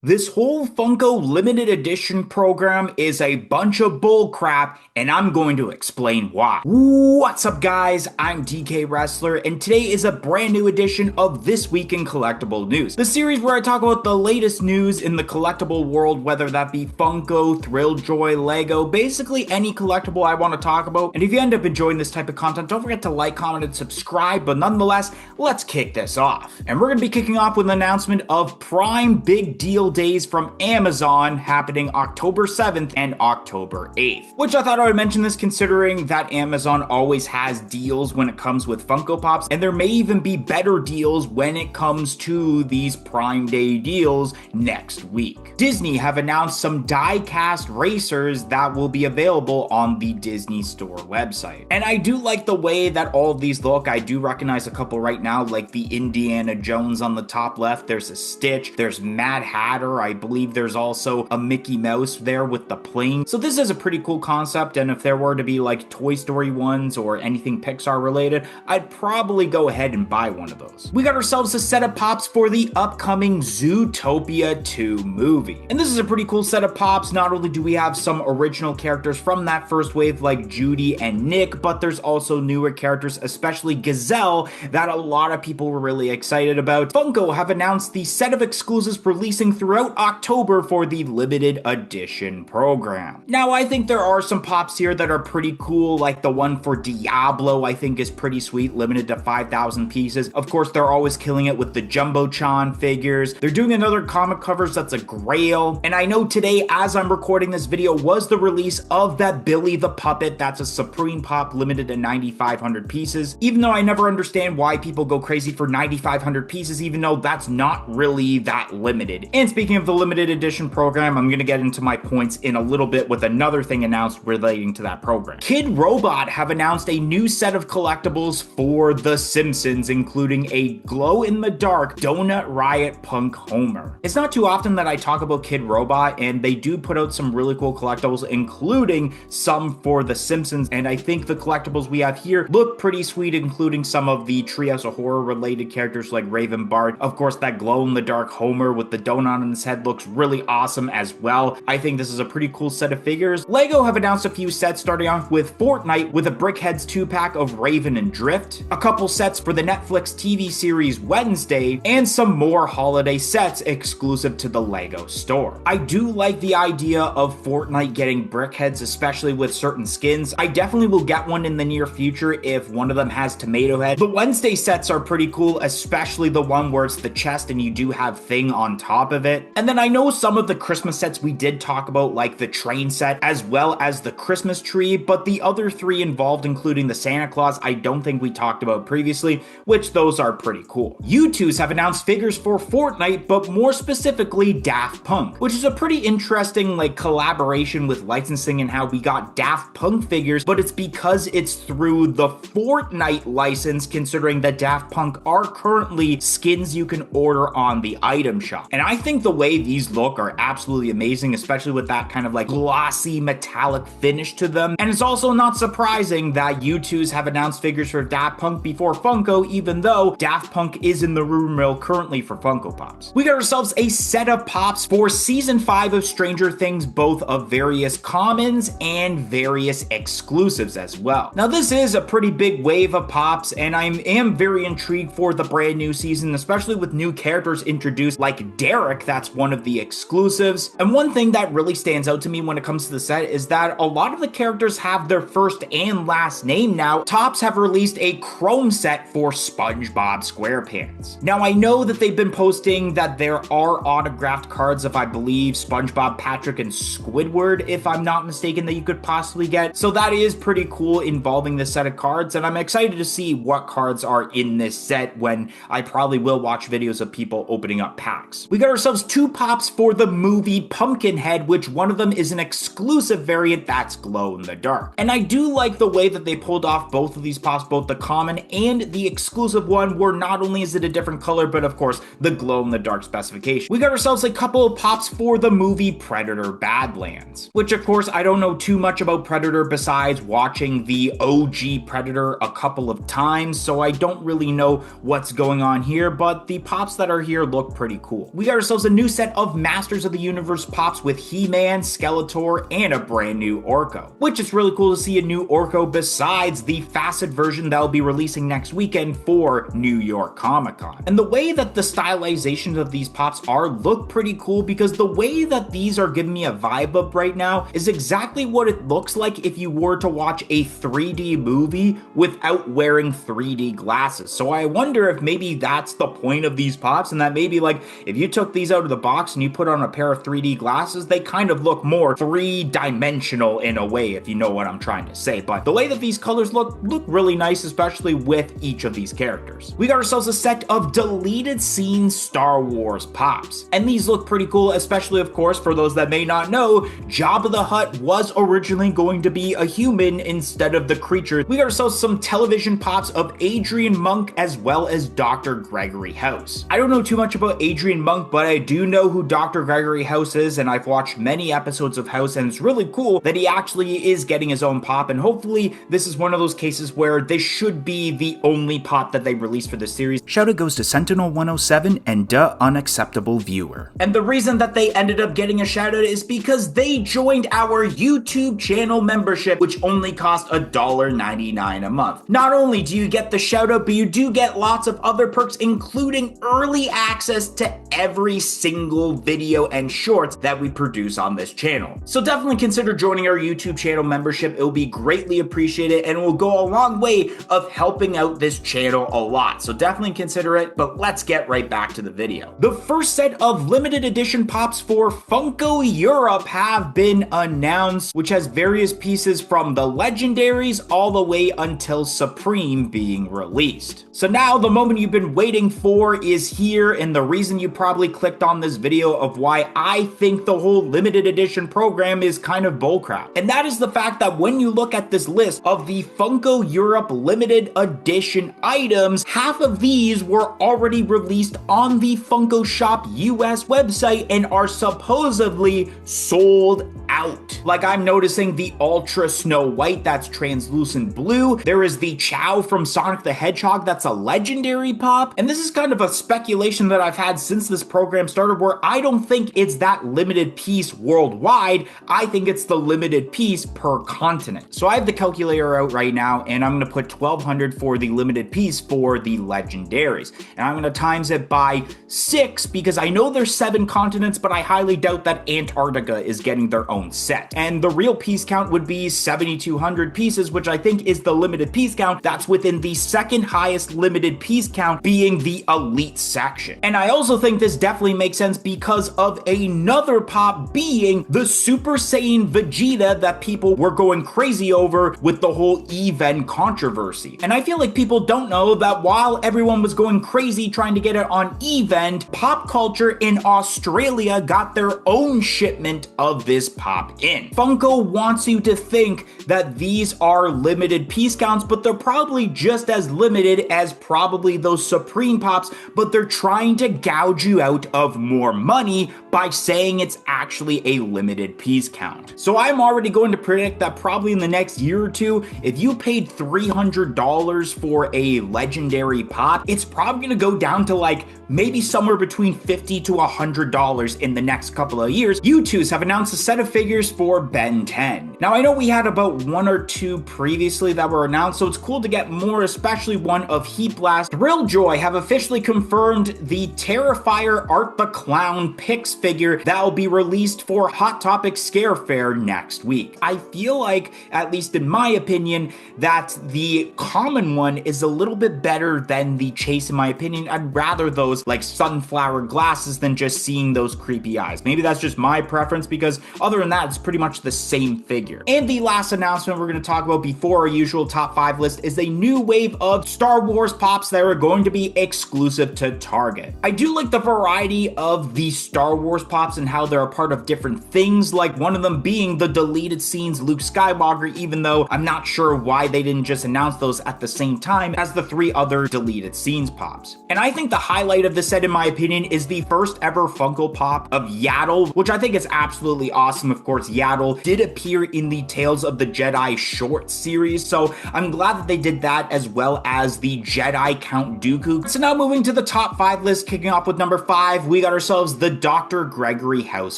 This whole Funko limited edition program is a bunch of bull crap, and I'm going to explain why. What's up, guys? I'm DK Wrestler, and today is a brand new edition of This Week in Collectible News, the series where I talk about the latest news in the collectible world, whether that be Funko, Thrill Joy, Lego, basically any collectible I want to talk about. And if you end up enjoying this type of content, don't forget to like, comment, and subscribe. But nonetheless, let's kick this off. And we're going to be kicking off with an announcement of Prime Big Deal Days from Amazon happening October 7th and October 8th, which I thought I would mention this considering that Amazon always has deals when it comes with Funko Pops, and there may even be better deals when it comes to these Prime Day deals next week. Disney have announced some die-cast racers that will be available on the Disney Store website. And I do like the way that all of these look. I do recognize a couple right now, like the Indiana Jones on the top left. There's a Stitch, there's Mad Hatter, I believe there's also a Mickey Mouse there with the plane. So this is a pretty cool concept, and if there were to be like Toy Story ones or anything Pixar related, I'd probably go ahead and buy one of those. We got ourselves a set of pops for the upcoming Zootopia 2 movie. And this is a pretty cool set of pops. Not only do we have some original characters from that first wave like Judy and Nick, but there's also newer characters, especially Gazelle, that a lot of people were really excited about. Funko have announced the set of exclusives releasing throughout October for the limited edition program. Now, I think there are some pops here that are pretty cool, like the one for Diablo I think is pretty sweet, limited to 5,000 pieces. Of course, they're always killing it with the Jumbo-chan figures. They're doing another comic covers that's a Grail. And I know today, as I'm recording this video, was the release of that Billy the Puppet. That's a Supreme Pop limited to 9,500 pieces. Even though I never understand why people go crazy for 9,500 pieces, even though that's not really that limited. And speaking of the limited edition program, I'm going to get into my points in a little bit with another thing announced relating to that program. Kid Robot have announced a new set of collectibles for The Simpsons, including a glow-in-the-dark Donut Riot Punk Homer. It's not too often that I talk about Kid Robot, and they do put out some really cool collectibles, including some for The Simpsons, and I think the collectibles we have here look pretty sweet, including some of the Treehouse of Horror related characters like Raven Bart. Of course, that glow-in-the-dark Homer with the donut on his head looks really awesome as well. I think this is a pretty cool set of figures. Lego have announced a few sets, starting off with Fortnite with a Brickheadz 2-pack of Raven and Drift, a couple sets for the Netflix TV series Wednesday, and some more holiday sets exclusive to the Lego store. I do like the idea of Fortnite getting Brickheadz, especially with certain skins. I definitely will get one in the near future if one of them has Tomato Head. The Wednesday sets are pretty cool, especially the one where it's the chest and you do have Thing on top of it. And then I know some of the Christmas sets we did talk about, like the train set as well as the Christmas tree, but the other three involved, including the Santa Claus, I don't think we talked about previously, which those are pretty cool. U2s have announced figures for Fortnite, but more specifically Daft Punk, which is a pretty interesting like collaboration with licensing and how we got Daft Punk figures, but it's because it's through the Fortnite license, considering that Daft Punk are currently skins you can order on the item shop. And I think the way these look are absolutely amazing, especially with that kind of like glossy metallic finish to them. And it's also not surprising that U2s have announced figures for Daft Punk before Funko, even though Daft Punk is in the rumor mill currently for Funko Pops. We got ourselves a set of pops for season 5 of Stranger Things, both of various commons and various exclusives as well. Now this is a pretty big wave of pops, and I am very intrigued for the brand new season, especially with new characters introduced like Derek. That's one of the exclusives. And one thing that really stands out to me when it comes to the set is that a lot of the characters have their first and last name now. Topps have released a Chrome set for SpongeBob SquarePants. Now I know that they've been posting that there are autographed cards of, I believe, SpongeBob, Patrick, and Squidward, if I'm not mistaken, that you could possibly get. So that is pretty cool involving this set of cards, and I'm excited to see what cards are in this set when I probably will watch videos of people opening up packs. We got ourselves 2 pops for the movie Pumpkinhead, which one of them is an exclusive variant that's glow in the dark. And I do like the way that they pulled off both of these pops, both the common and the exclusive one, where not only is it a different color, but of course the glow in the dark specification. We got ourselves a couple of pops for the movie Predator Badlands, which of course I don't know too much about Predator besides watching the OG Predator a couple of times, so I don't really know what's going on here, but the pops that are here look pretty cool. We got ourselves a new set of Masters of the Universe pops with He-Man, Skeletor, and a brand new Orko, which is really cool to see a new Orko besides the facet version that will be releasing next weekend for New York Comic Con. And the way that the stylizations of these pops look pretty cool, because the way that these are giving me a vibe up right now is exactly what it looks like if you were to watch a 3D movie without wearing 3D glasses. So I wonder if maybe that's the point of these pops, and that maybe like if you took these out of the box and you put on a pair of 3D glasses, they kind of look more three-dimensional in a way, if you know what I'm trying to say. But the way that these colors look really nice, especially with each of these characters. We got ourselves a set of deleted scene Star Wars pops, and these look pretty cool, especially of course for those that may not know, Jabba the Hutt was originally going to be a human instead of the creature. We got ourselves some television pops of Adrian Monk as well as Dr. Gregory House. I don't know too much about Adrian Monk, but I do know who Dr. Gregory House is, and I've watched many episodes of House, and it's really cool that he actually is getting his own pop, and hopefully this is one of those cases where this should be the only pop that they release for the series. Shout out goes to Sentinel107 and Duh Unacceptable Viewer. And the reason that they ended up getting a shout out is because they joined our YouTube channel membership, which only cost $1.99 a month. Not only do you get the shout out, but you do get lots of other perks, including early access to every single video and shorts that we produce on this channel. So definitely consider joining our YouTube channel membership. It will be greatly appreciated and will go a long way of helping out this channel a lot. So definitely consider it, but let's get right back to the video. The first set of limited edition pops for Funko Europe have been announced, which has various pieces from the legendaries all the way until Supreme being released. So now the moment you've been waiting for is here, and the reason you probably clicked on this video of why I think the whole limited edition program is kind of bullcrap. And that is the fact that when you look at this list of the Funko Europe limited edition items, half of these were already released on the Funko Shop US website and are supposedly sold out. Like I'm noticing the Ultra Snow White that's translucent blue. There is the Chow from Sonic the Hedgehog that's a legendary pop. And this is kind of a speculation that I've had since this program started, where I don't think it's that limited piece worldwide. I think it's the limited piece per continent. So I have the calculator out right now, and I'm going to put 1200 for the limited piece for the legendaries. And I'm going to times it by 6 because I know there's 7 continents, but I highly doubt that Antarctica is getting their own set. And the real piece count would be 7,200 pieces, which I think is the limited piece count. That's within the second highest limited piece count, being the elite section. And I also think this definitely makes sense because of another pop being the Super Saiyan Vegeta that people were going crazy over with the whole event controversy. And I feel like people don't know that while everyone was going crazy trying to get it on event, pop culture in Australia got their own shipment of this pop in. Funko wants you to think that these are limited piece counts, but they're probably just as limited as probably those Supreme pops, but they're trying to gouge you out of more money by saying it's actually a limited piece count. So I'm already going to predict that probably in the next year or two, if you paid $300 for a legendary pop, it's probably going to go down to like maybe somewhere between $50 to $100 in the next couple of years. U2s have announced a set of figures for Ben 10. Now I know we had about 1 or 2 previously that were announced, so it's cool to get more, especially one of Heat Blast. Thrilljoy have officially confirmed the Terrifier Art the Clown Pix figure that will be released for Hot Topic Scare Fair next week. I feel like, at least in my opinion, that the common one is a little bit better than the Chase in my opinion. I'd rather those like sunflower glasses than just seeing those creepy eyes. Maybe that's just my preference, because other than that, it's pretty much the same figure. And the last announcement we're going to talk about before our usual top 5 list is a new wave of Star Wars pops that are going to be exclusive to Target. I do like the variety of the Star Wars Wars pops and how they're a part of different things, like one of them being the deleted scenes Luke Skywalker, even though I'm not sure why they didn't just announce those at the same time as the 3 other deleted scenes pops. And I think the highlight of the set, in my opinion, is the first ever Funko Pop of Yaddle, which I think is absolutely awesome. Of course, Yaddle did appear in the Tales of the Jedi short series, so I'm glad that they did that, as well as the Jedi Count Dooku. So now moving to the top 5 list, kicking off with number 5, we got ourselves the Dr. Gregory House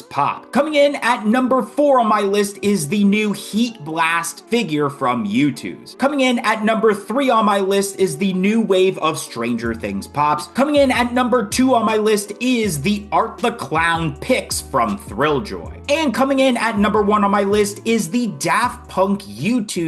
Pop. Coming in at number 4 on my list is the new Heat Blast figure from U2's. Coming in at number 3 on my list is the new wave of Stranger Things pops. Coming in at number 2 on my list is the Art the Clown Pix from Thrilljoy. And coming in at number 1 on my list is the Daft Punk U2's